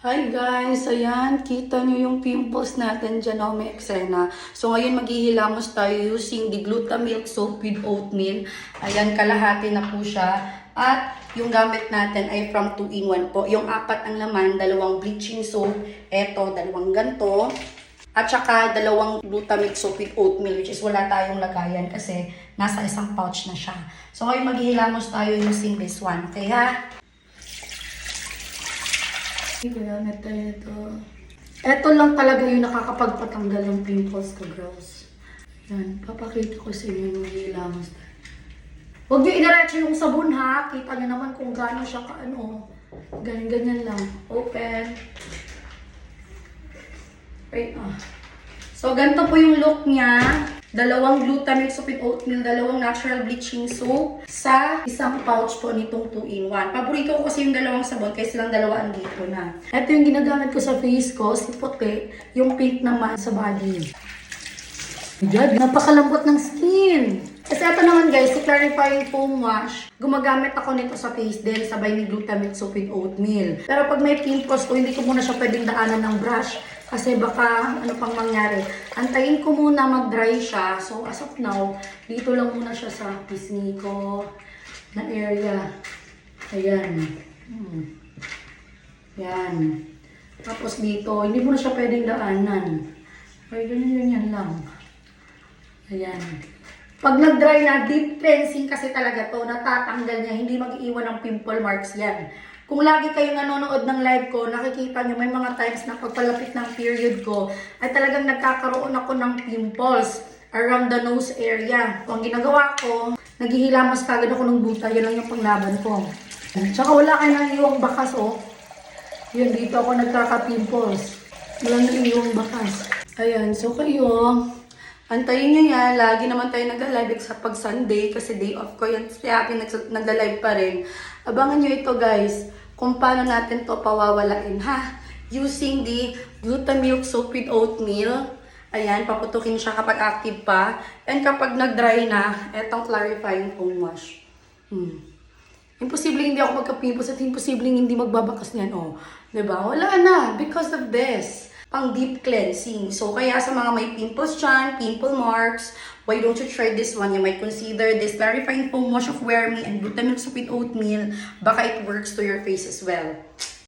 Hi guys! Ayan, kita nyo yung pimples natin dyan, oh, may eksena. So ngayon maghihilamos tayo using the Glutamilk soap with oatmeal. Ayan, kalahati na po siya. At yung gamit natin ay from 2-in-1 po. Yung 4 ang laman, 2 bleaching soap, eto, 2 ganto. At saka 2 Glutamilk soap with oatmeal, which is wala tayong lagayan kasi nasa isang pouch na siya. So ngayon maghihilamos tayo using this one, okay ha? Gamit tayo ito. Ito lang talaga yung nakakapagpatanggal ng pimples ko, girls. Yan, papakita ko sa inyo yung hilamos. Huwag nyo inaretso yung sabon, ha? Kita nyo naman kung gaano siya kaano. Ganyan-ganyan lang. Open. Wait, So, ganito po yung look niya. 2 Glutamilk soap with oatmeal, 2 natural bleaching soap sa isang pouch po nitong 2-in-1. Paborito ko kasi yung 2 sabon kaya silang 2 andito na. Ito yung ginagamit ko sa face ko, si puti, yung pink naman sa body. God, napakalambot ng skin. Kasi ito naman guys, si Clarifying Foam Wash, gumagamit ako nito sa face din, sabay ni Glutamilk soap with oatmeal. Pero pag may pimples ko, hindi ko muna siya pwedeng daanan ng brush. Kasi baka ano pang mangyari. Antayin ko muna mag-dry siya. So as of now, dito lang muna siya sa pisngi ko na area. Ayan. Yan. Tapos dito, hindi mo na siya pwedeng daanan. Ay, ganyan lang. Ayan. Pag nag-dry na, deep cleansing kasi talaga to, natatanggal niya, hindi mag-iiwan ng pimple marks yan. Kung lagi kayong nanonood ng live ko, nakikita nyo may mga times na pagpalapit ng period ko, ay talagang nagkakaroon ako ng pimples around the nose area. Kung ang ginagawa ko, naghihilamos kagad ako ng buta, yan lang yung panglaban ko. Tsaka wala kayo nang iwang bakas, oh. Yun, dito ako nagkaka-pimples. Wala nang iwang bakas. Ayan, so kayo, antayin nyo yan. Lagi naman tayo nagla-live sa pag Sunday kasi day off ko yan. Si Happy nagla-live pa rin. Abangan nyo ito guys, kung paano natin to pawawalain ha. Using the Glutamilk soap with oatmeal. Ayan, paputukin siya kapag active pa. And kapag nag-dry na, etong Clarifying Foam Wash. Imposible hindi ako magka-pimples at imposible hindi magbabakas niyan. Oh, diba? Wala na because of this. Pang deep cleansing. So, kaya sa mga may pimples dyan, pimple marks, why don't you try this one? You might consider this Clarifying Foam Wash of Wear Me and Glutamilk soap with oatmeal. Baka it works to your face as well.